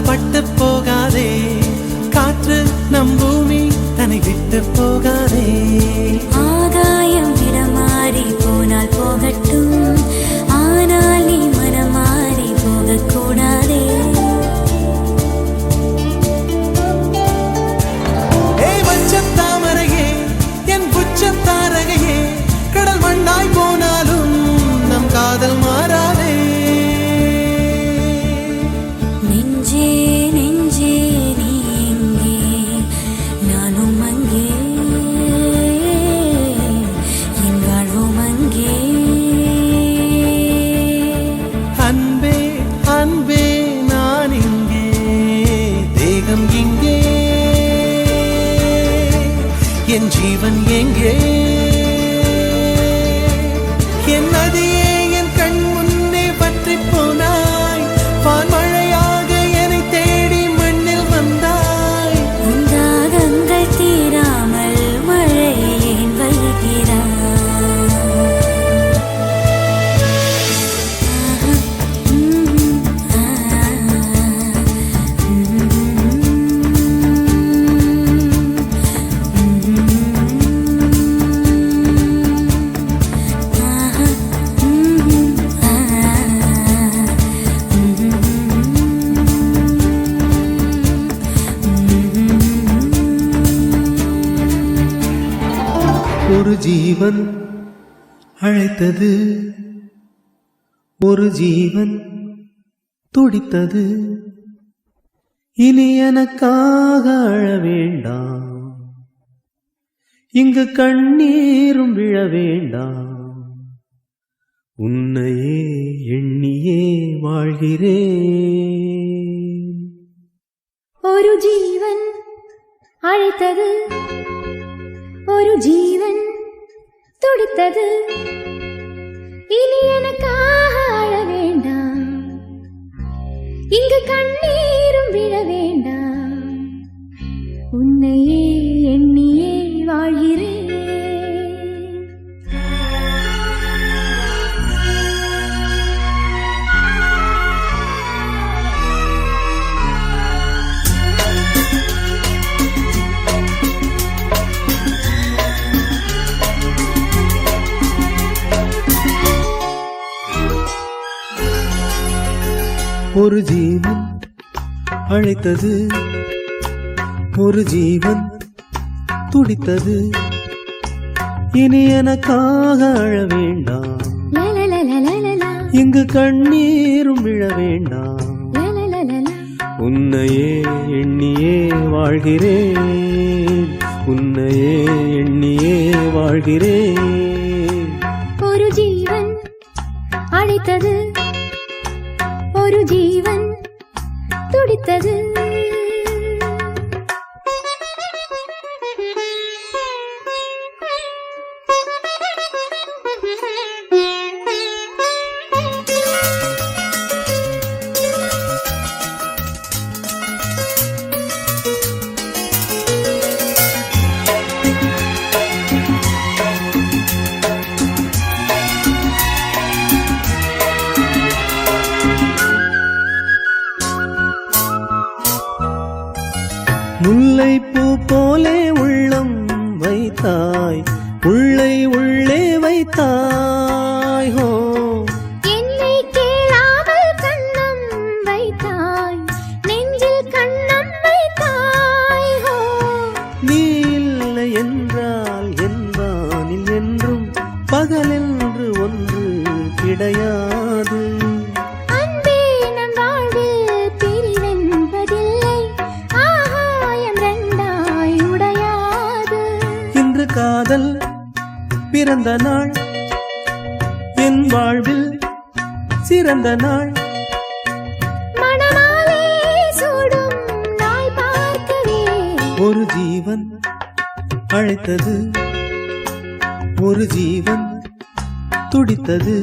பட்டு போகாதே, காற்று நம் பூமி தன்னை விட்டு போகாதே. ஆகாயம் இடம் மாறி போனால் போகட்டும், ஆனால் நீ மனம் மாறி போகக்கூடாதே. தாமரையே என் புச்சத்தாரகையே, கடல் மண்ணாய் போனாலும் நம் காதல் மாறாதே. நெஞ்சே நெஞ்சே நீ எங்கே, நானும் அங்கே, என் வாழ்வும் அங்கே. அன்பே அன்பே நான் இங்கே, தேகம் இங்கே, என் ஜீவன் எங்கே? என் நதியே என் கண் முன்னே பற்றி போனாய், பான்மழையாக என்னை தேடி மண்ணில் வந்தாய். உந்தாகங்கள் தீராமல் மழையில் ஏன் வருகிறாய்? ஒரு ஜீவன் அழைத்தது, ஒரு ஜீவன் துடித்தது. இனி எனக்காக அழ வேண்டாம், இங்கு கண்ணீரும் விழ வேண்டாம். உன்னையே எண்ணியே வாழ்கிறேன். ஒரு ஜீவன் அழைத்தது, ஒரு ஜீவன் துடித்தது. இனி எனக்காக அழ வேண்டாம், இங்கு கண்ணீரும் விழ வேண்டாம். உன்னையே எண்ணியே வாழ்கிறேன். ஒரு ஜீவன் அழைத்தது, ஒரு ஜீவன் துடித்தது. இனி எனக்காக அழ வேண்டாம், இங்கு கண்ணீரும் விழ வேண்டாம். உன்னையே எண்ணியே வாழ்கிறேன், உன்னையே எண்ணியே வாழ்கிறேன். ஒரு ஜீவன் அழைத்தது, ஒரு ஜீவன் துடித்தது. முல்லைப்பூ போலே உள்ளம் வைத்தாய், உள்ளை உள்ளே வைத்தாய். ஹோ என்னை கேளாமல் கண்ணம் வைத்தாய், நெஞ்சில் கண்ணம் வைத்தாய். ஹோ நீ இல்லை என்றால் என் வானில் என்றும் பகலென்று ஒன்று கிடையாது. காதல் பிறந்த நாள், என் வாழ்வில் சிறந்த நாள். மணமாலை சூடும் நாள் பார்க்கவே. ஒரு ஜீவன் அழைத்தது, ஒரு ஜீவன் துடித்தது.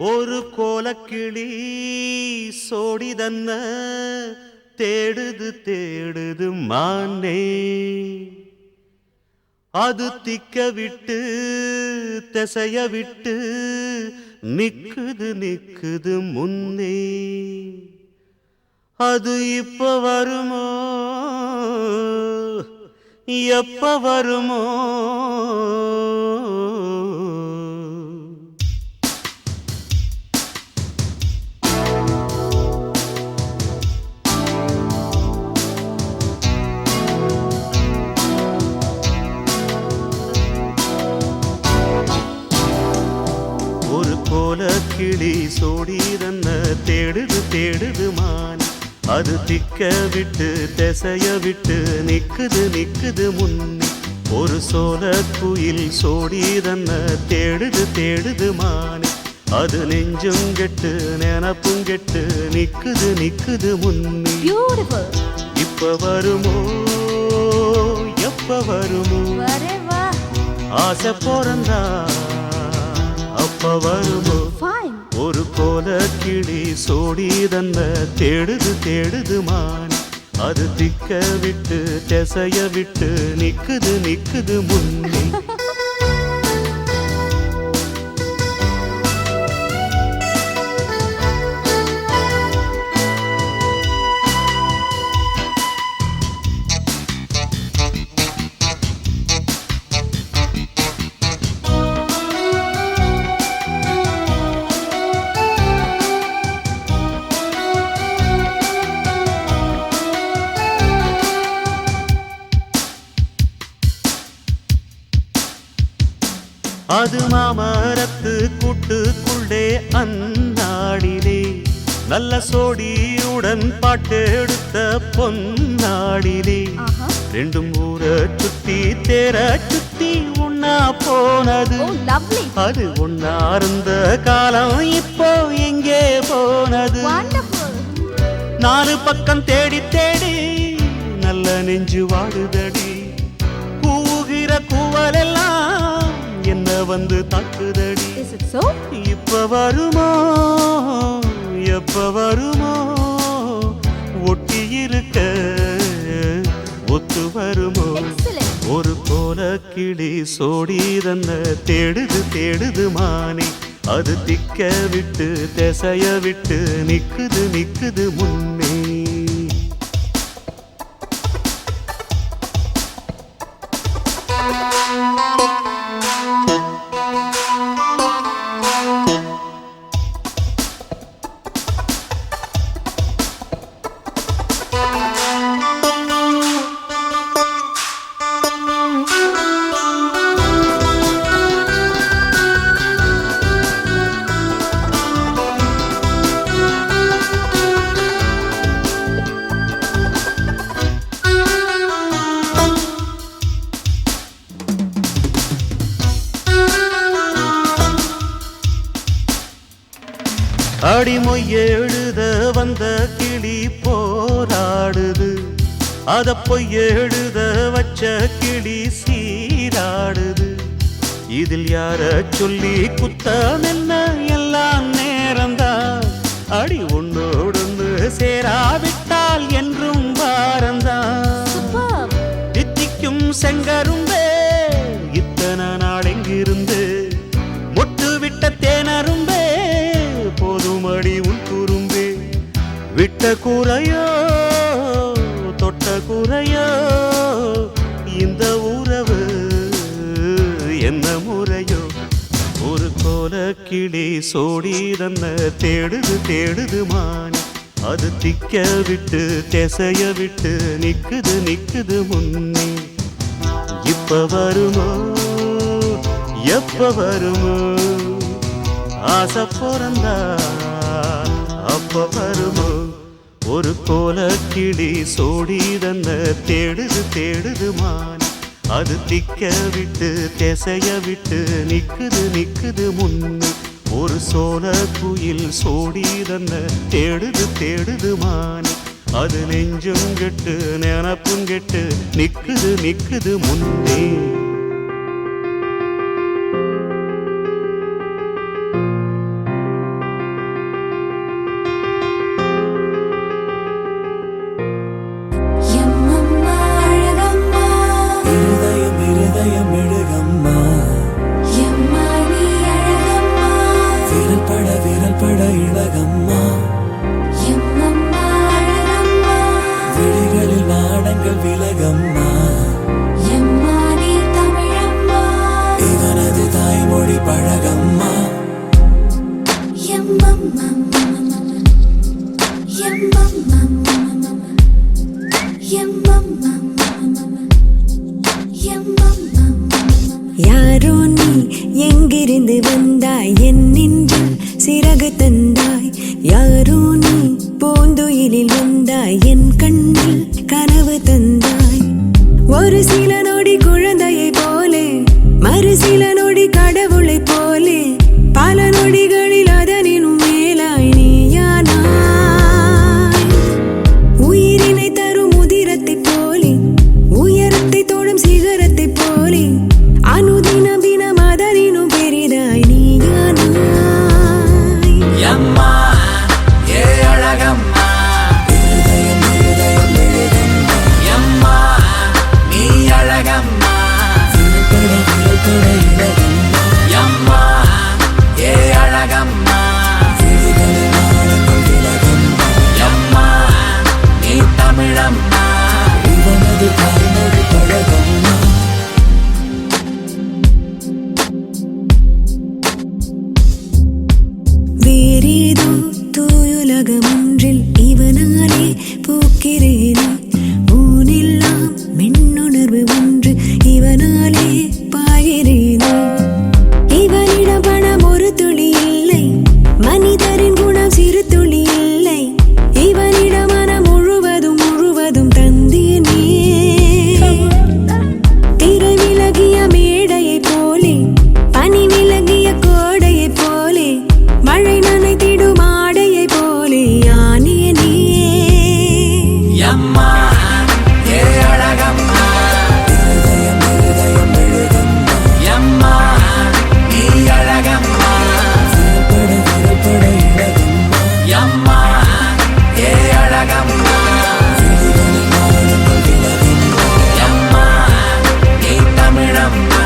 ஒரு கோலக்கிளி சோடிதன்ன தேடுது தேடுது மானே அது திக்க விட்டு திசைய விட்டு நிக்குது நிக்குது முன்னே அது இப்ப வருமோ எப்ப வருமோ ஒரு கோலக்கிளி சோடிதன்ன தேடுது தேடுது மான் அது திக்க விட்டு திசைய விட்டு நிக்குது நிக்குது முன்னே ஒரு சோல குயில் சோடிதன்ன தேடுது தேடுது மானே அது நெஞ்சும் கெட்டு நினப்பும் கெட்டு நிக்குது நிக்குது முன்னே இப்ப வருமோ எப்ப வருமோ ஆசை பிறந்தா அப்ப வருமோ ஒரு கோலக்கிளி சோடிதன்ன தேடுது தேடுது மான் அது திக்க விட்டு திசைய விட்டு நிக்குது நிக்குது முன்னே அது மாமரத்து கூட்டுக்குள்ளே அந்நாடிலே நல்ல சோடியுடன் பாட்டெடுத்த பொன்னாடிலே ரெண்டும் ஊர சுத்தி தேர சுத்தி உண்ணா போனது அது ஒன்னா இருந்த காலம் இப்போ எங்கே போனது நாலு பக்கம் தேடி தேடி நல்ல நெஞ்சு வாடுதடி கூவுகிற கூவலெல்லாம் என்ன வந்து தாக்குதடி இப்ப வருமோ எப்ப வருமோ ஒட்டி இருக்க ஒத்து வருமோ ஒரு கோலக்கிளி சோடிதன்ன தேடுது தேடுது மானே அது திக்க விட்டு திசைய விட்டு நிக்குது நிக்குது முன்னே அடிமொய் எழுத வந்த கிளி போராடுது அத பொய் எழுத வச்ச கிளி சீராடுது இதில் யார சொல்லி குத்தம் என்ன எல்லாம் நேரம்தான் அடி உன்னோடு சேராவிட்டால் என்றும் வாரந்தான் தித்திக்கும் செங்கரும்பே இத்தனை நாள் எங்கிருந்து மொட்டு விட்ட தேனரும்பே போதுமடி உன் குறும்பே விட்ட கூரையோ தொட்ட கூரையோ இந்த உறவு என்ன முறையோ ஒரு கோலக்கிளி சோடிதன்ன தேடுது தேடுது மான் அது திக்க விட்டு திசைய விட்டு நிக்குது நிக்குது முன்னே இப்ப வருமோ எப்ப வருமோ ஆசை பிறந்தா அப்ப வருமோ ஒரு கோலக்கிளி சோடிதன்ன தேடுது தேடுது மான் அது திக்க விட்டு திசைய விட்டு நிக்குது நிக்குது முன்னே ஒரு சோல குயில் சோடிதன்ன தேடுது தேடுது மான் அது நெஞ்சும் கெட்டு நினப்பும் கெட்டு நிக்குது நிக்குது முன்னே யாரோ நீ எங்கிருந்து வந்தாய் என் நெஞ்சில் சிறகு தந்தாய் யாரோ நீ பூந்துயிலில் வந்தாய் என் கண்ணில் கனவு தந்தாய் ஒரு சில நொடி குழந்தையை போலே மறு சில நொடி கடவுளை போலே பல நொடிகளில் அதனினும் மேலாய் நீயானாய் உயிரினை தரும் உதிரத்தை போலே உயரத்தை தோடும் சிகரத்தை போலே அனுதின தினம் அதனினும் பெரிதாய் நீயானாய் அம்மா ஏ அழகம்மா அம்மா நீ அழகம்மா அம்மா ஏ அழகம்மா அம்மா நீ தமிழம்மா வேறேதோ தூயுலகம் ஒன்றில் இவனாலே பூக்கிறேனே ஊனெல்லாம் மின்னுணர்வு ஒன்று இவனாலே பாயிறேனே இவனிடம் பணம் ஒரு துளி இல்லை மனிதரின் குணம் சிறு துளி இல்லை இவனிடம் மனம் முழுவதும் முழுவதும் தந்தேனே திரை விலகிய மேடையை போலே பனி விலகிய கோடையை போலே மழை நனைத்திடும் ஆடையை போலே ஆனேனே அம்மா ஏ அழகம்மா அம்மா நீ அழகம்மா அம்மா ஏ அழகம்மா அம்மா நீ தமிழம்மா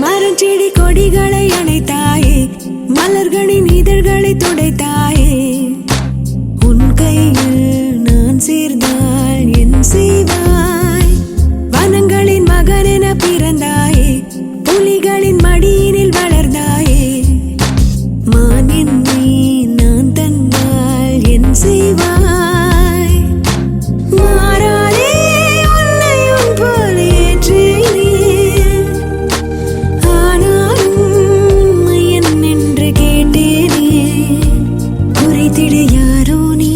மரஞ்செடி கொடிகளை அணைத்தாயே மலர்களின் இதழ்களை துடைத்தாயே உன் கையில் நான் சேர்ந்தால் என் செய்வாய் வனங்களின் மகன் என பிறந்தாயே புலிகளின் மடியினில் வளர்ந்தாயே மான் என்னை நான் தந்தால் என் செய்வாய் மாறாதே உன்னை உன் போல் ஏற்றேனே ஆனாலும் என்னென்று கேட்டேனே குறித்திட யாரோ நீ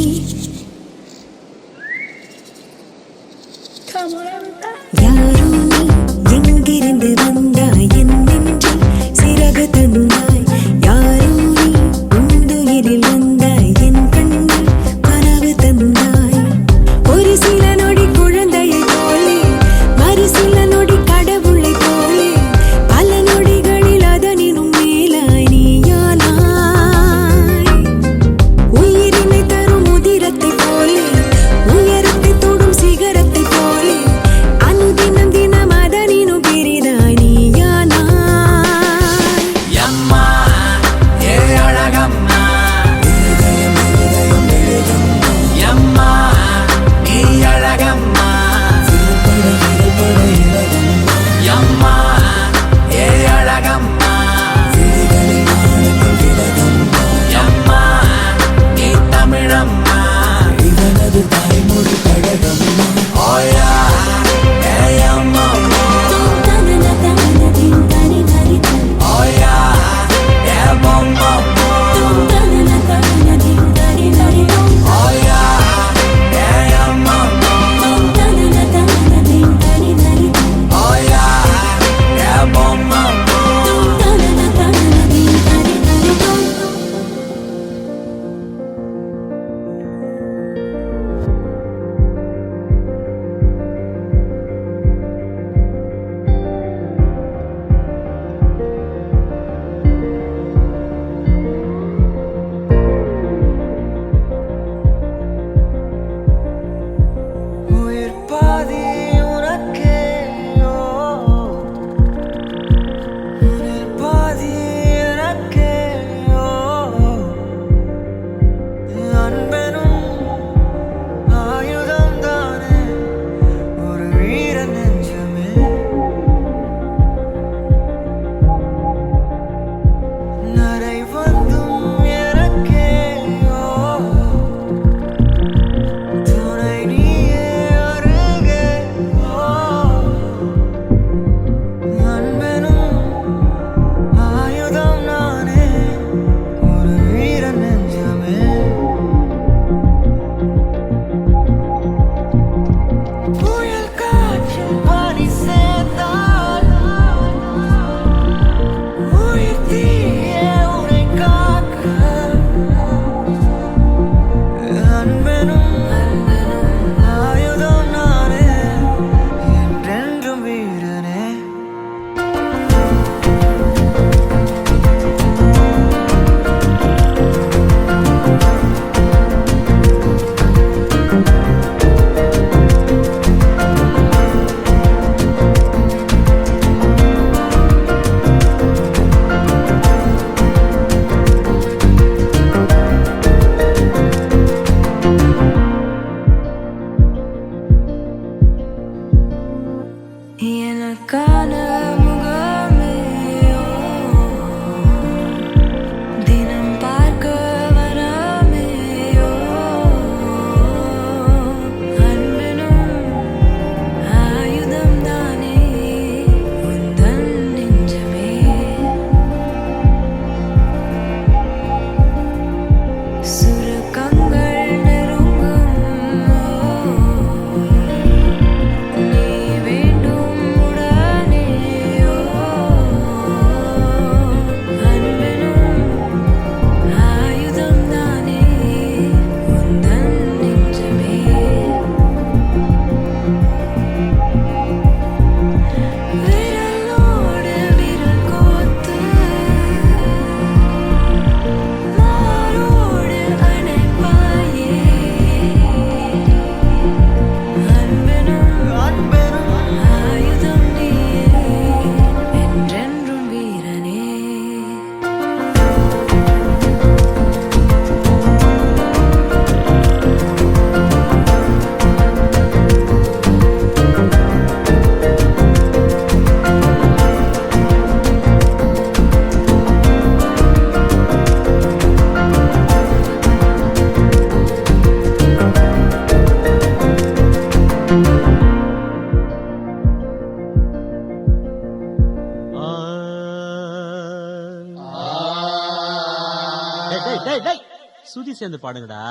சுதி சேர்ந்து பாடுங்கடா.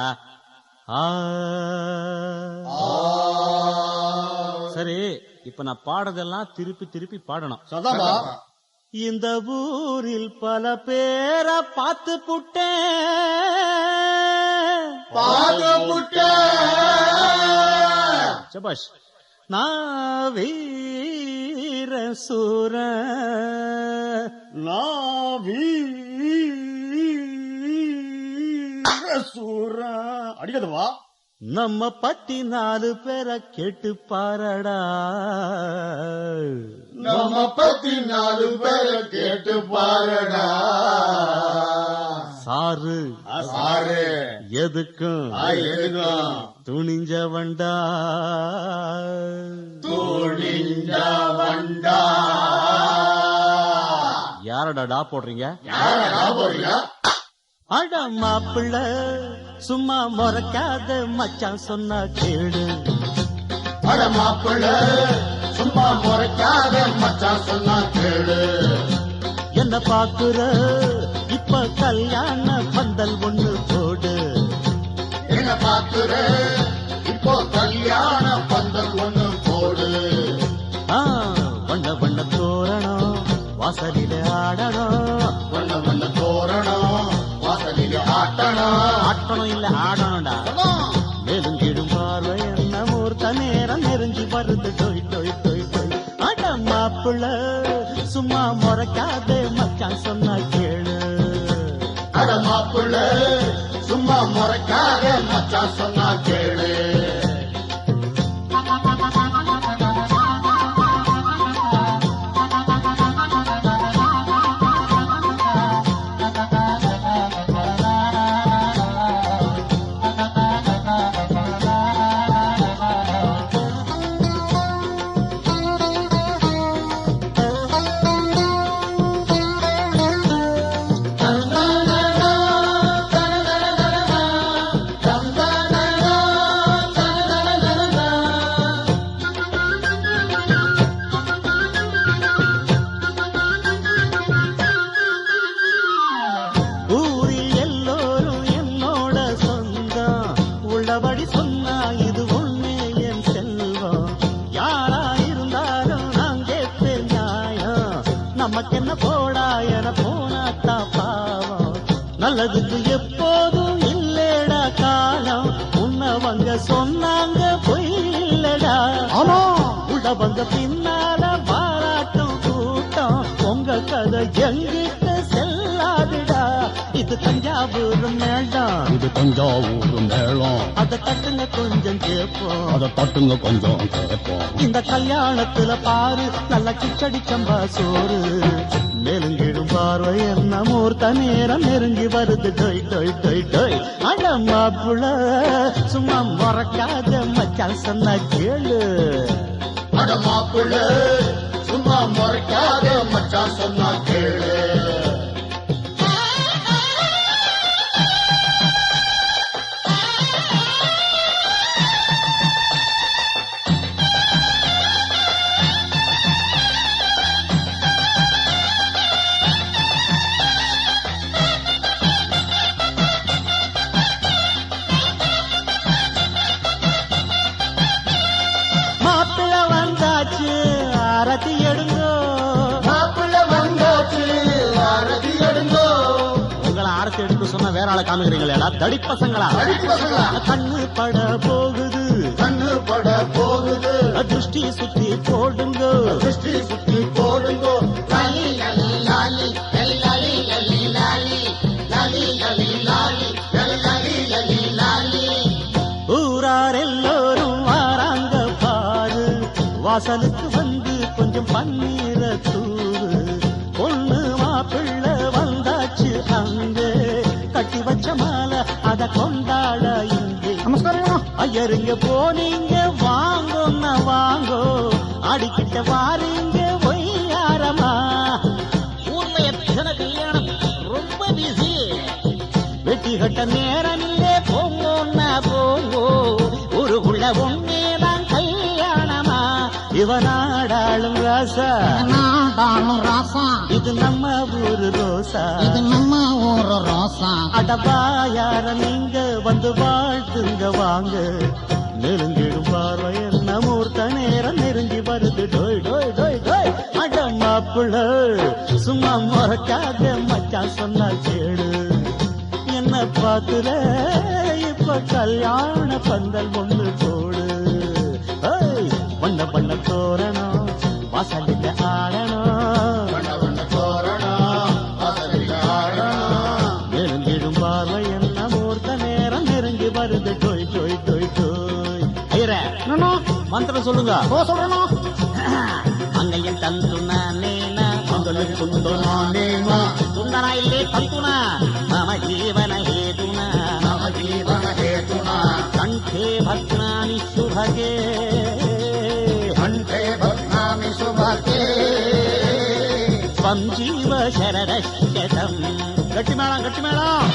சரி, இப்ப நான் பாடுறதெல்லாம் திருப்பி திருப்பி பாடணும். இந்த ஊரில் பல பேரை பார்த்து புட்டேன். சபாஷ். நான் வீர சூர அடிக்கதுவா. நம்ம பத்தி 4 பேரை கேட்டு பாரடா. நம்ம பத்தி 4 பேரை கேட்டு பாரடா. சாரு எதுக்கும் துணிஞ்சவண்டா. யாரடா போடுறீங்க? அட மாப்பிள்ள சும்மா முறைக்காத மச்சான் சொன்னா கேடு. அட மாப்பிள்ள சும்மா முறைக்காத மச்சான் சொன்னா கேடு. என்ன பாக்குற இப்ப கல்யாண பந்தல் ஒண்ணு போடு. என்ன பாக்குற இப்போ கல்யாண பந்தல் ஒண்ணு போடு. வண்ண வண்ண தோரணம் வாசலில ஆடணும். வண்ண வண்ண தோரணம் வாசலில ஆட்டணும் இல்ல ஆடணும்டா. மேலும் கீழும் பார்வை என்ன மூர்த்த நேரம் நெருங்கி வருது. டொய் டொய் டொய் டொய். அட மாப்பிள்ள சும்மா முறைக்காத மச்சான் சொன்னா கேளு. அட மாப்பிள்ள சும்மா முறைக்காத மச்சான் சொன்னா கேளு. நமக்கென்ன போடா என போனாத்தா பாவம். நல்லதுக்கு எப்போதும் இல்லடா காலம். உன்னவங்க சொன்னாங்க பொய் இல்லடா. உள்ளவங்க பின்னால பாராட்டும் கூட்டம். உங்க கதை எங்கிட்ட செல்லாதுடா. இது தஞ்சாவூர் மேளம். இது தஞ்சாவூர் மேளம். அத தட்டுங்க கொஞ்சம் கேட்போம். அத தட்டுங்க கொஞ்சம் கேட்போம். இந்த கல்யாணத்துல பாரு நல்ல கிச்சடி சம்பா சோறு. மேலும் கீழும் பார்வை என்ன மூர்த்த நேரம் நெருங்கி வருது. டொய் டொய் டொய் டொய். அட மாப்பிள்ள சும்மா மறக்காத மச்சான் சொன்னா கேளு. அட மாப்பிள்ள சும்மா முறைக்காத மச்சான் சொன்னா கேளு. மாப்பிள்ள வந்தாச்சு ஆரத்தி எடுங்கோ. மாப்பிள்ள வந்தாச்சு ஆரத்தி எடுங்கோ. உங்களை ஆரத்தி எடுக்க சொன்னா வேற ஆளை காமிக்கிறீங்களா? தடி பசங்களா? கண்ணு பட போகுது. கண்ணு பட போகுது. திருஷ்டி சுத்தி போடுங்க. திருஷ்டி சுத்தி போடுங்கோ. லாலி லாலி லாலி லாலி லாலி லாலி லாலி லாலி லாலி லாலி லாலி லாலி. ஊரார் எல்லோரும் வாராங்க பாரு. வாசலுக்கு வந்து கொஞ்சம் பன்னீர தூரு. பொண்ணு மாப்பிள்ள வந்தாச்சு அங்கே. கட்டி வச்ச மாலை அத கொண்டாட இங்கே. நமஸ்காரம். ஐயருங்க போனீங்க வாங்கோன்னா வாங்கோ. அடிக்கிட்ட வாரீங்க ஒய்யாரமா. ஊர்ல எத்தனை கல்யாணம் ரொம்ப பிஸி. வெட்டி கட்ட நேரம் இல்லே போங்கோன்னா போங்கோ. ஊருக்குள்ள ஒன்னேதான் கல்யாணமா. இவனாடாளும் ராசா வாழும் ராசா, இது நம்ம ஊரு ரோசா, இது நம்ம ஊரு ரோசா. அடவா யார நீங்க வந்து வாழ்த்துங்க வாங்க. நெருங்கிடும் பார்வை என்ன மூர்த்த நேரம் நெருங்கி வருது. டோய் டோய் டோய் டோய் அட மாப்பிள்ள சும்மா முறைக்காக மச்சான் சொன்னா கேடு. என்ன பாக்குற இப்ப கல்யாண பந்தல் ஒண்ணு போடு. வண்ண வண்ண தோரணம் வாசலில் ஆடணும், வண்ண வண்ண தோரணம் வாசலில் ஆடணும். நெருங்கிடும் பார்வை என்ன மூர்த்த நேரம் நெருங்கி வருது. டோய் டோய் டோய் டோய் ஐயரே மந்திரம் சொல்லுங்க. சொல்றணும் அங்கையன் தந்துனா நேனா மங்களுக்கு துந்தனா நேமா துந்தனா இல்லே தந்துனா மம ஜீவன ஹேதுனா நவ ஜீவன ஹேதுனா கண்டே பத்னானி சுபகே கண்டே பத்னாமி சுபகே ஸ்வம் ஜீவ சரதம். கட்டி மேளம் கட்டி மேளம்.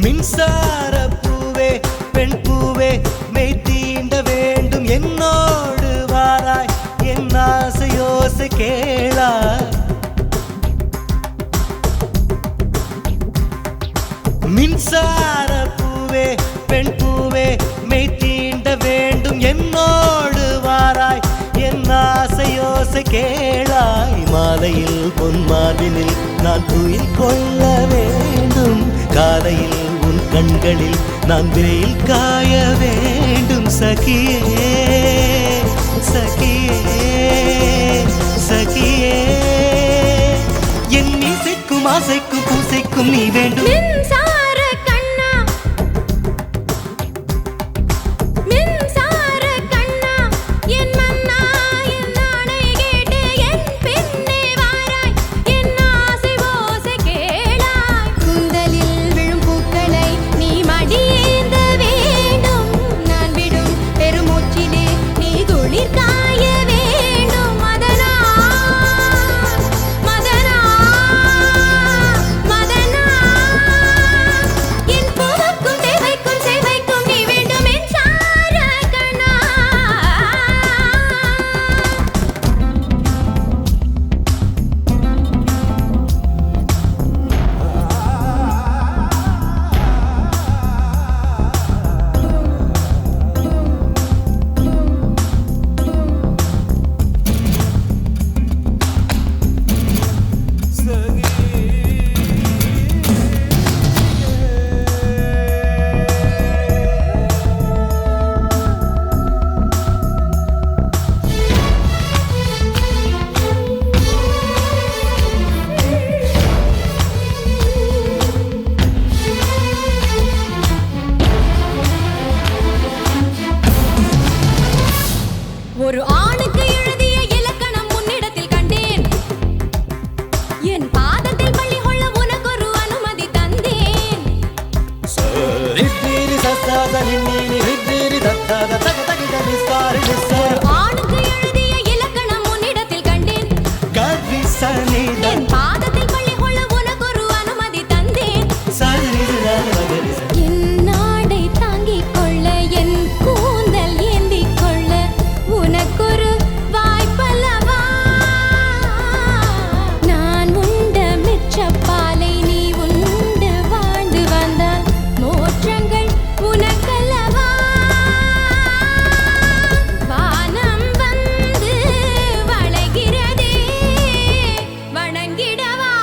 மின்சார பூவே பெண் பூவே மெய் தீண்ட வேண்டும் என்னோடு வாராய் என் ஆசையோசை கேளாய். மின்சார பூவே பெண் பூவே மெய் தீண்ட வேண்டும் என்னோடு வாராய் என் ஆசையோசை கேளாய். மாலையில் பொன்மாதினில் நான் துயில் கொள்ள வேண்டும், காலையில் உன் கண்களில் நான் வெயில் காய வேண்டும். சகியே சகியே சகியே என் இசைக்கும் ஆசைக்கும் பூசைக்கும் நீ வேண்டும். மின்சார கண்ணா மின்சார கண்ணா என் மன்னா என் நாணை கேட்டு என் பின்னே வாராய் என் ஆசை ஓசை கேளாய். கூந்தலில் விழும் பூக்களை நீ மடியேந்த வேண்டும், நான் விடும் பெருமூச்சிலே நீ குளிர் காய வேண்டும். மதனா மதனா மதனா என் பூவுக்கும் தேவைக்கும் சேவைக்கும் நீ வேண்டும் மின்சார கண்ணா. ஒரு ஆணுக்கு எழுதிய இலக்கணம் உன்னிடத்தில் கண்டேன், என் பாதத்தில் பள்ளி கொள்ள உனக்கொரு அனுமதி தந்தேன். ரித்திரி சத்தாத நின்னீனி ரித்திரி தத்தாத தக தகிட நிஸ்தாரி நிஸ்தார ஆணுக்கு எழுதிய இலக்கணம் உன்னிடத்தில் கண்டேன், கவி சனித என் பாதத்தில் பள்ளி கொள்ள உனக்கொரு அனுமதி தந்தேன். சனித மகரி என் நாடை தாங்கிக் கொள்ள என் கூந்தல் ஏந்திக் கொள்ள உனக்கொரு வாய்ப்பல்லவா. நான் உண்ட மிச்சப்பாலை நீ உண்டு வாழ்ந்து வந்தால் மோற்றங்கள் உனக்கல்லவா. வானம் வந்து வளைகிறதே வணங்கிடவா.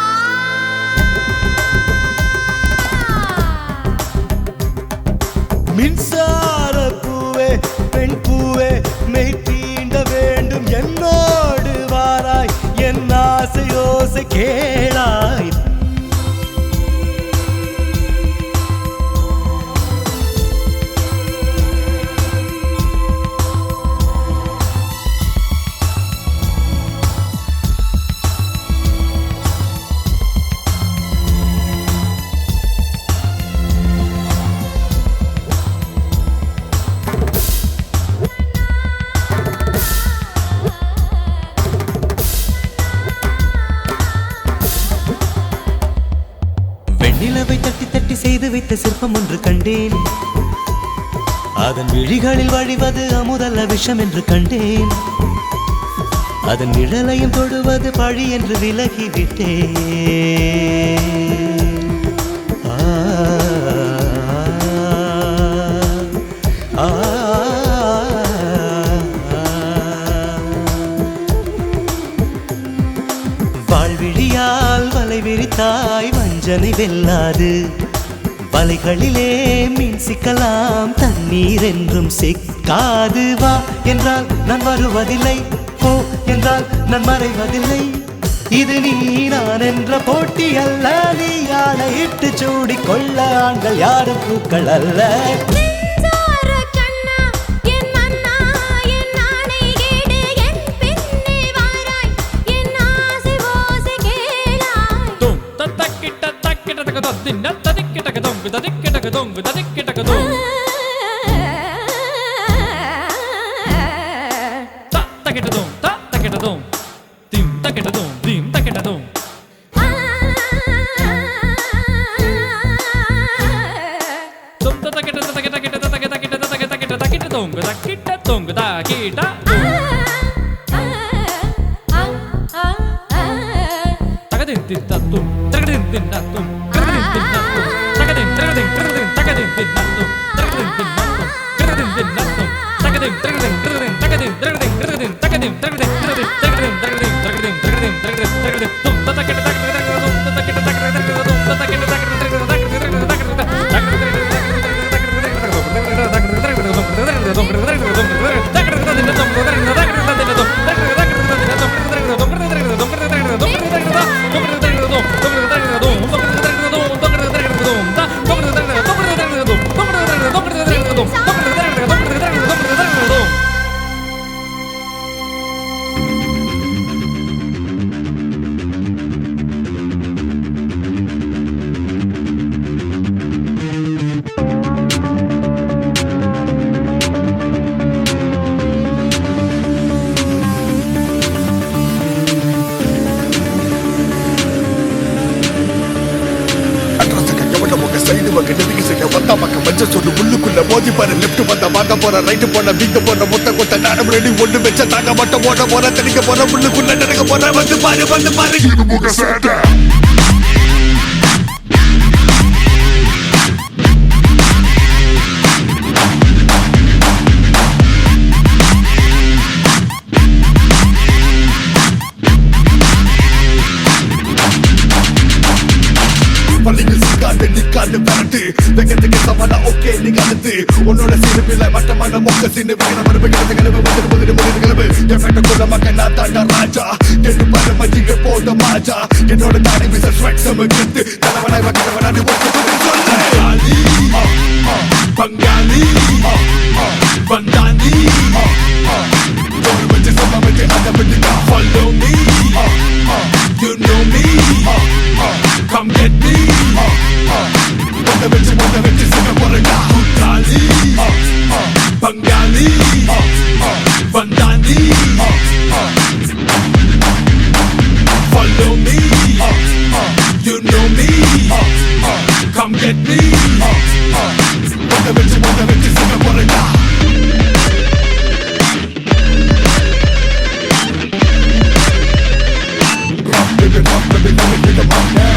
மின்சார பூவே பெண் பூவே மெய் தீண்ட வேண்டும் என்னோடு வாராய் என் ஆசையோசை கேளாய். செய்து வைத்த சிற்பம் ஒன்று கண்டேன். அதன் விழிகளில் வழிவது அமுதல்ல விஷம் என்று கண்டேன். அதன் நிழலையும் தொடுவது பழி என்று விலகிவிட்டேன். வாழ்விழியால் வலை விரித்தாய் வஞ்சனை வெல்லாது. வலைகளிலே மீன் சிக்கலாம் தண்ணீர் என்றும் சிக்காது. வா என்றால் நான் வருவதில்லை, போ என்றால் நான் மறைவதில்லை. இது நீ நான் என்ற போட்டி அல்ல. நீ ஆணையிட்டு சூடிக்கொள்ள ஆண்கள் யாரும் பூக்கள் அல்ல. நெஞ்சார கண்ணா என் மன்னா என் நாணை கேடு என் பின்னே வாராய் என் ஆசை ஓசை கேளாய். தும் தத்தக்கிட்ட தக்கிட்ட தகதம் தின்ன ததிக்கிட்ட கதம் ததிக்கிட்ட கதம் ததிக்கிட்ட கதம் தக்கிட்டதும் தக்கிட்டதும் திம் தக்கிட்டதும் திம் தக்கிட்டதும் தும் தக்கிட்ட தக்கிட்ட தக்கிட்ட தக்கிட்ட தக்கிட்ட தக்கிட்ட தக்கிட்ட தொங்கு தக்கிட்ட தொங்கு தக்கிட்ட தகதின் தித்தத்தும் தகதின் தின்னத்தும் தகதின் தின்னத்தும் தகதின் தகதின் தகதின் தகதின் தின்னத்தும் தகதின் தின்னத்தும் தகதின் தின்னத்தும் தகதின் தகதின் தகதின் தகதின் தகதின் தகதின் தகதின் தகதின் தகதின் தகதின் தகதின் தகதின் தகதின் தகதின் தகதின் தும் தக்கிட்ட தக்கிட்ட தக்கிட்ட தக்கிட்ட தக்கிட்ட தக்கிட்ட தக்கிட்ட உள்ளுக்குள்ள மோதி பாரு லெப்ட் வந்த வாங்க போற ரைட் போன வீங்க போற மொத்த கொத்த நாடம் ரெடி ஒண்ணு வச்ச தாங்க மட்டும் ஓட போற தனிக்க போற உள்ளுக்குள்ள நடக்க போற வந்து பாரு இது முக சேட்ட நிக்காது பரட்டு வெங்கத்துக்கு சமாளா ஓகே நீ கலந்து உன்னோட சிறுபில மட்டமான மொக்க சின்ன வேண மறுபடியும் கிளம்பு வந்து முதல் கிளம்பு என் கூட மக்க நான் தாண்டா ராஜா எட்டு பல மஜிக போட்ட மாஜா என்னோட தாடி விச ஸ்வெட் சமகிட்டு தலைவனாய் வக்கிறவனாடி ஒட்டு சொல்லு பங்காளி வந்தானி ஒரு வச்சு சமமத்து அதை விட்டுட்டா follow me you know me come get me Mota vecchi siga porga Utali Bangali Vandani Follow me You know me Come get me Mota vecchi siga porga Rock baby, let me get them up now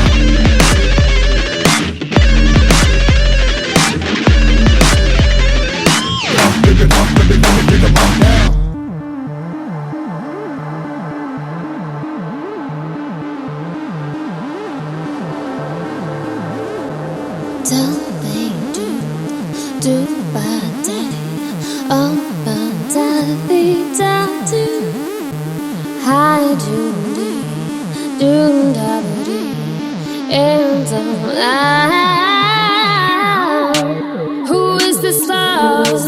Do ba da oh ba da be da do hi do do da do and who is this love?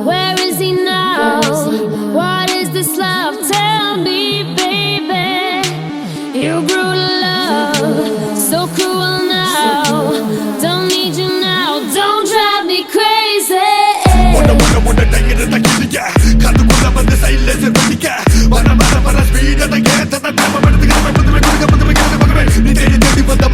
Where is he now? What is this love? Tell me, baby. You brutal love, so cruel now. Don't need you now. Don't drive me crazy. Wanna take it at the kitty, can't put up on the side, let's get it. Wanna speed at the gate, at the time of the government, put the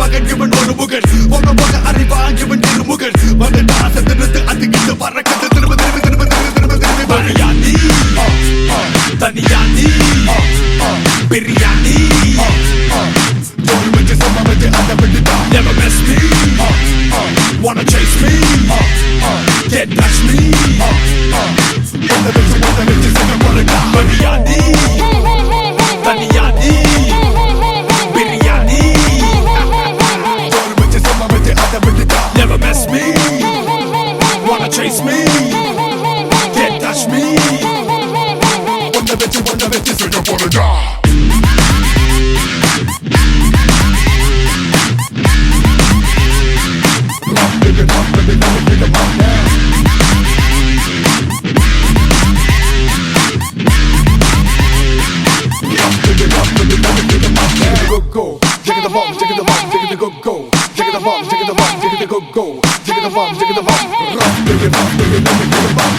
the bum, jigga the bum, rock, jigga the bum, jigga the bum,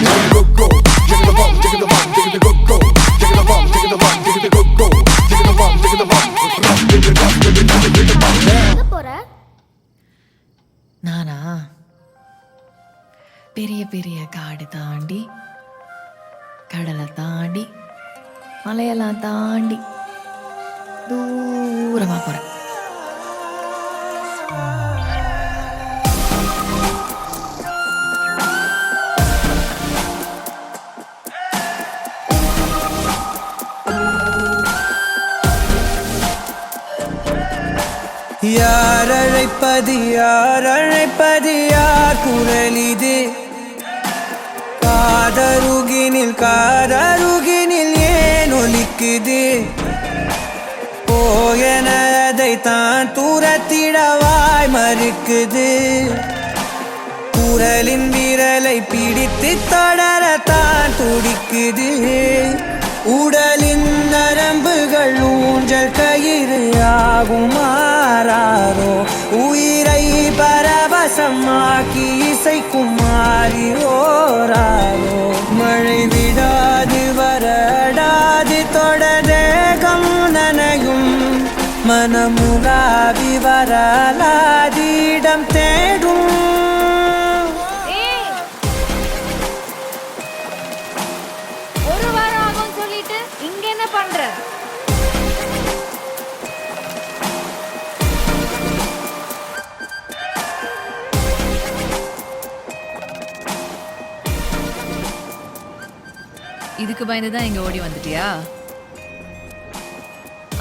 jigga the go, jigga the bum, jigga the bum, jigga the go, jigga the bum, jigga the bum, jigga the go, jigga the bum, jigga the bum, rock, jigga the bum, jigga the bum. எங்க போற? நானா பெரிய பெரிய காடு தாண்டி கடலை தாண்டி மலையெல்லாம் தாண்டி தூரமா போறேன். யார் அழைப்பது யார் அழைப்பது யார் குரல் இது காதருகினில் ஏன் ஒலிக்குது போயனதை தான் தூரத்திடவாய் மறுக்குது குரலின் விரலை பிடித்து தொடரத்தான் துடிக்குது உடலின் நரம்புகள் ஊஞ்சல் கயிறு ஆகும் மாறாரோ உயிரை பரவசமாக்கி இசைக்கும் மாறி ஓராரோ மழை விடாது வரடாது தொடரேகம் நனையும் மனமுகாவி வரலாதிடம் தேடும். ஒரு வாரம் ஆகும் சொல்லிட்டு இங்க என்ன பண்ற? இதுக்கு பயந்துதான் இங்க ஓடி வந்துட்டியா?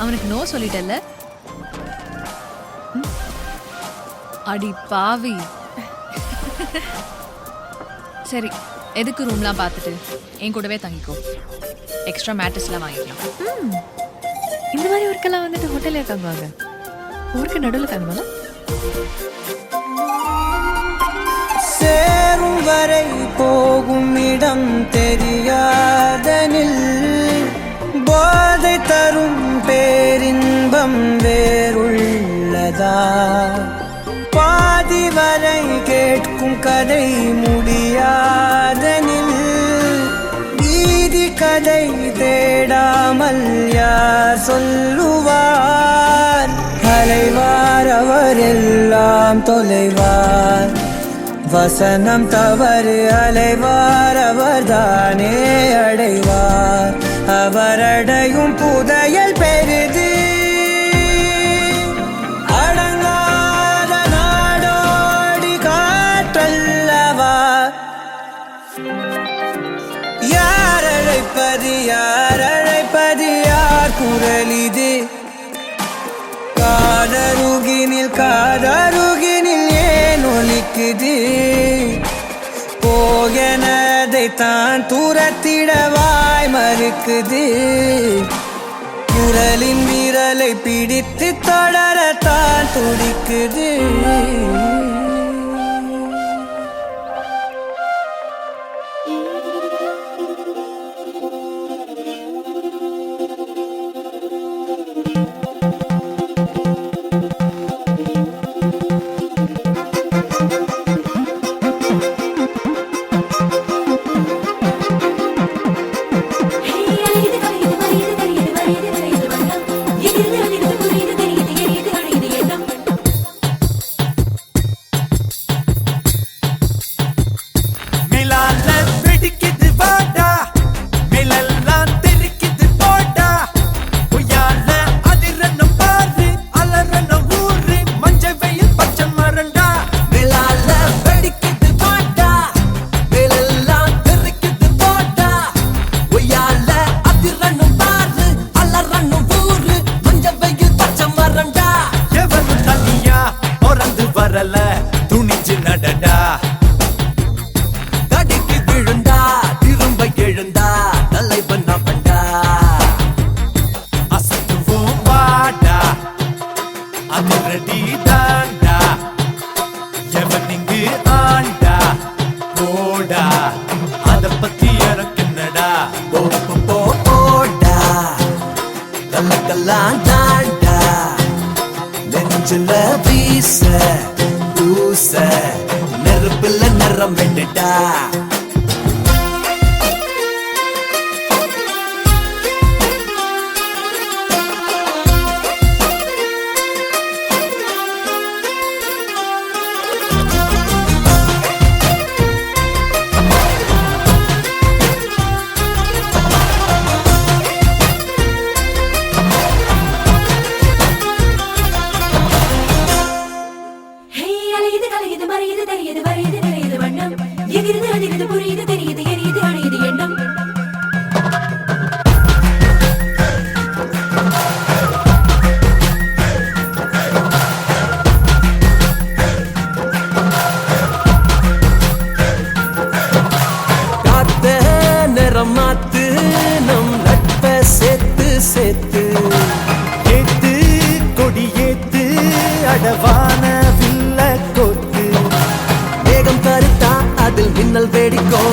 அவனுக்கு நோ சொல்லிட்டல்ல? அடி பாவி. சரி, எதுக்கு ரூம்லாம் பார்த்துட்டு என் கூடவே தங்கிக்கோ. எக்ஸ்ட்ரா மேட்ரஸ்லாம் வாங்கிக்கலாம். இந்த மாதிரி ஒர்க்கெல்லாம் வந்துட்டு ஹோட்டல்லே தங்குவாங்க. ஊருக்கு நடுவில் தங்குவாங்க. சேரும் வரை போகும் இடம் தெரியாதனில் போதை தரும் பேரின்பம் வேறுள்ளதா பாதி வரை கேட்கும் கதை முடியாதனில் வீதி கதை தேடாமல் யார் சொல்லுவார் அலைவார் அவர் எல்லாம் தொலைவார் வசனம் தவறு அலைவார் அவர்தானே அடைவார் அவரடையும் புதையல் பெரிது அடங்காத நாடோடி காற்றல்லவா யார் அழைப்பது யார் அழைப்பது யார் குரல் இது காதருகினில் ஏன் ஒலிக்குது போகனதை தான் தூரத்திடவாய் மறுக்குது குரலின் விரலை பிடித்து தொடரத்தான் துடிக்குது. ராஜா அலையுது கலையுது மறையுது தெரியுது வரையுது நிறையுது வண்ணம் எகிருது அதிருது புரியுது தெரியுது எரியுது அணையுது எண்ணம் காத்த நிறம் மாத்து நம் நட்ப சேர்த்து சேர்த்து ஏத்து கொடி ஏத்து அடவான வில்ல கோத்து மேகம் கருத்தா அதில் மின்னல் வேடிக்கும்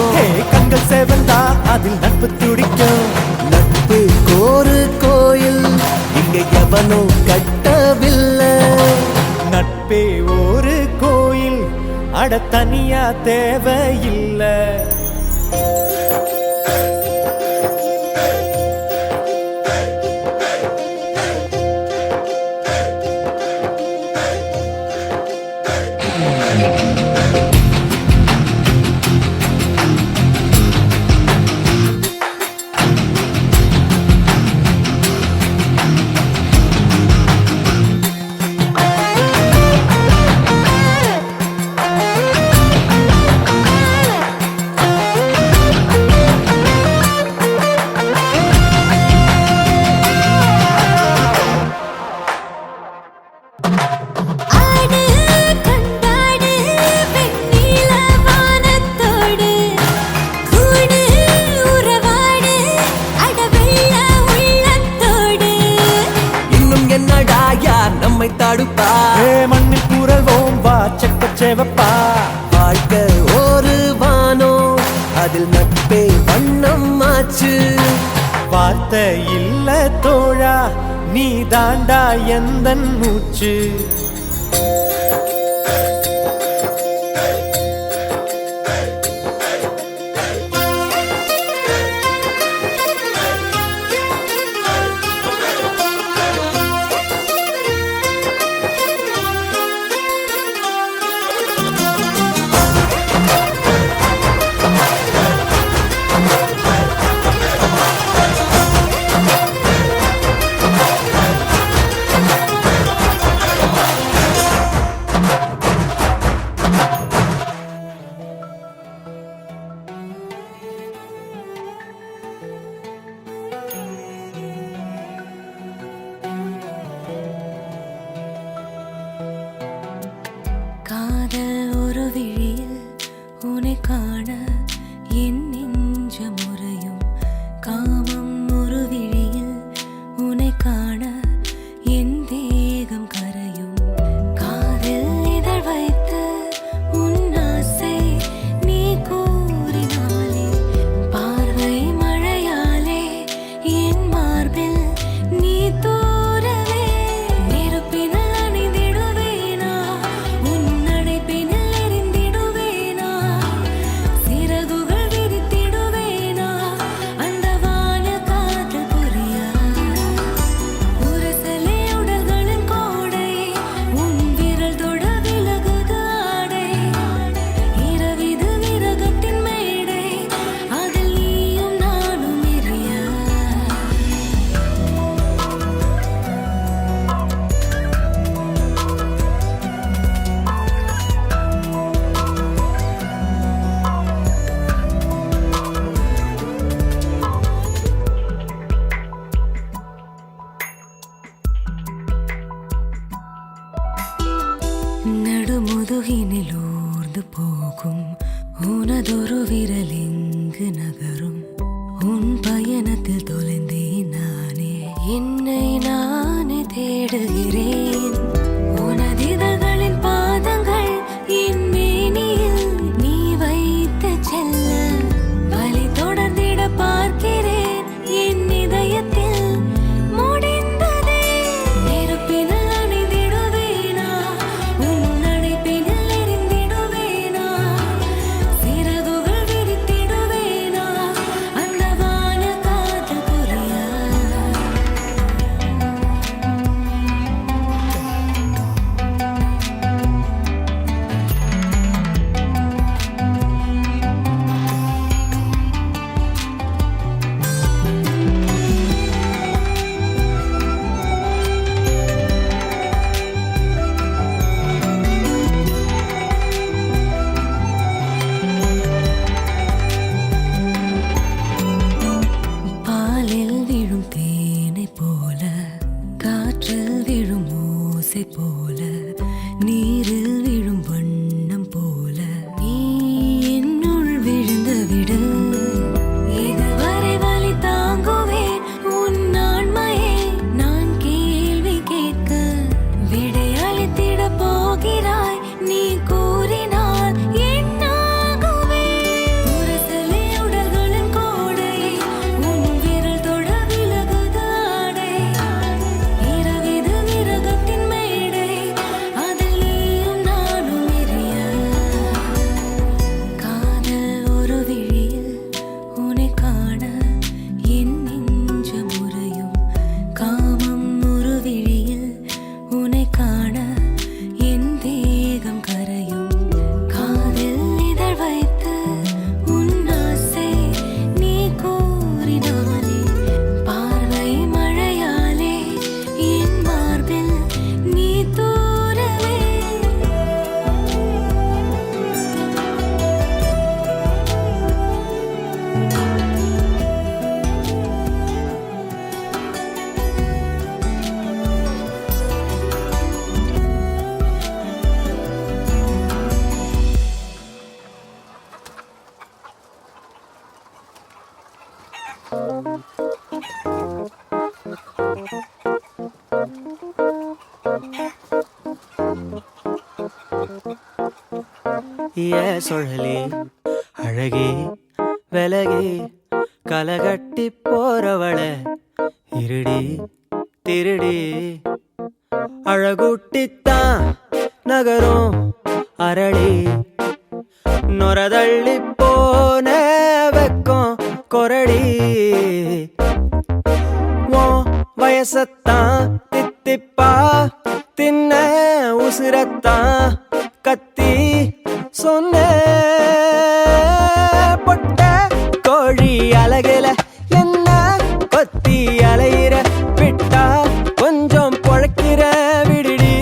கண்கள் சேவந்தா அதில் நட்பு துடிக்கும். நட்பு கோரு கோயில் இங்க எவனோ கட்டவில்லை நட்பே ஒரு கோயில் அட தனியா தேவையில்லை. ஆடு கண்டாடு வெண்ணில வானத்தோடு கூடு உறவாடு அடவெள்ள உள்ளத்தோடு இன்னும் என்னடா யார் நம்மை தடுப்பா மண்ணில் கூறல்வோம் வா செக்கச்சேவப்பா. வாழ்க்கை ஒரு வானோ அதில் நட்பே வண்ணம் ஆச்சு வார்த்தை இல்ல தோழா நீ தாண்டா எந்தன் மூச்சு. காதல் ஒரு விழியில் உன்னை காண என் நெஞ்ச முறையும் காமம் ஒரு விழியில் உன்னை காண என் தேகம் கரையும் காதில் இதழ் வைத்து உன் ஆசை நீ கூறினாலே பார்வை மழையாலே என் மார்பில் நீ தூரவே நெருப்பினில் அணிந்திடுவேனா உன் அடைப்பினில் எரிந்திடுவேனா சிறகுகள் விரித்திடுவேனா அந்த வான காதல் புரியா உரசலே உடல்களின் கோடை உன் விரல் தொட விலகுது ஆடை இரவிது விரகத்தின் மேடை அதில் நீயும் நானும் எரியா நடுமுதுகினில் ஊர்ந்து போகும் உனதொரு விரல் எங்கு நகரும் உன் பயணத்தில் தொலைந்தேன் நானே என்னை நானே தேடுகிறேன் உனதிதழ்களின் பாதங்கள் என் மேனியில் நீ வைத்து செல்ல வலி தொடர்ந்திட பார்க்கிறேன் என் இதயத்தில் முடிந்ததே நெருப்பினில் அணிந்திடுவேனா உன் அடைப்பினில் எரிந்திடுவேனா சிறகு ஏ சுழலி அழகே விலகே கலகட்டி போறவள இருடி திருடி அழகுட்டித்தான் நகரும் அரளி நொரதள்ளி போன வெக்கம் கொரடி வயசத்தான் தித்திப்பா தின்ன உசுரத்தான் கத்தி சொன்ன பொட்ட கோழி அழகில என்ன கொத்தி அலையிற விட்டா கொஞ்சம் பொழைக்கிற விடுடி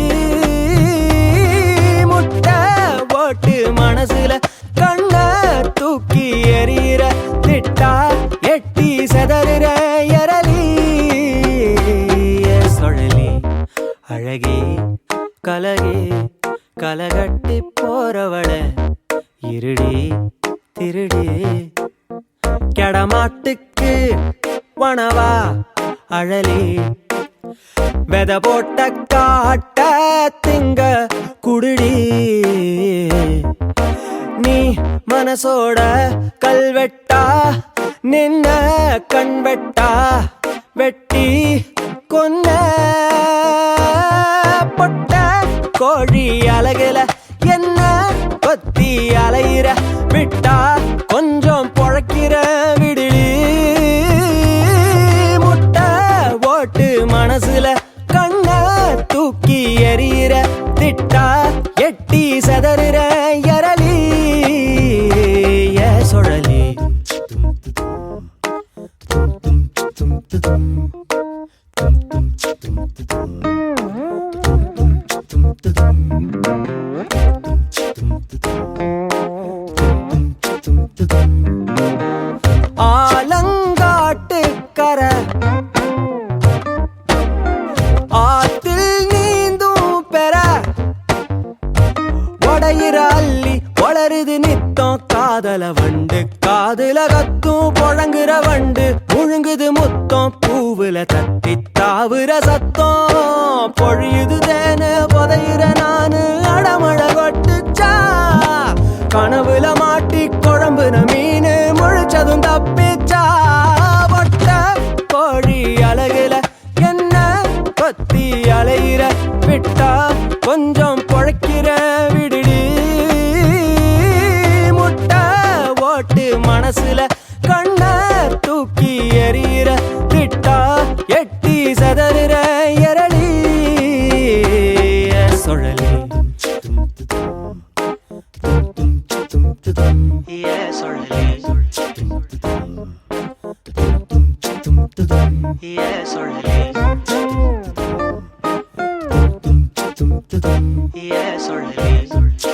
முட்டை போட்டு மனசுல கண்ண தூக்கி எறிகிற திட்டா எட்டி செதறுற எரலி சுழலி அழகே கலகே கலகட்டி போறவள இருடி திருடி கெடமாட்டுக்கு வனவா அழலி வெத போட்ட காட்ட திங்க குடுடி நீ மனசோட கல்வெட்டா நின்ன கண்வெட்டா வெட்டி கொன்ன பொட்ட கோழி அழகுல என்ன கொத்தி அலையிற விட்டா கொஞ்சம் பொழைக்கிற விடுடி முட்டை ஓட்டு மனசுல கண்ண தூக்கி எறிகிற திட்டா எட்டி செதறுற எரலி ஏ சுழலி ஆலங்காட்டு கர ஆத்தில் நீந்தும் பெற உடையிற அள்ளி வளருது நித்தம் காதல வண்டு காதுல கத்தும் புழங்குற வண்டு முழுங்குது முத்தம் பூவுல தட்டி தாவுற சத்தம் பொழியுது தேன புதையிற நானு அடமழ கொட்டுச்சா கனவுல மாட்டி குழம்புன மீனு முழிச்சதும் தப்பிச்சா பொட்ட கோழி அழகுல என்ன கொத்தி அலையிற விட்டா கொஞ்சம் பொழைக்கிற விடுடி முட்டை ஓட்டு மனசுல கண்ண தூக்கி எறிகிற திட்டா எட்டி செதறுற எரளி சுழலி ஏ சுழலி ஏ சுழலி ஏ சுழலி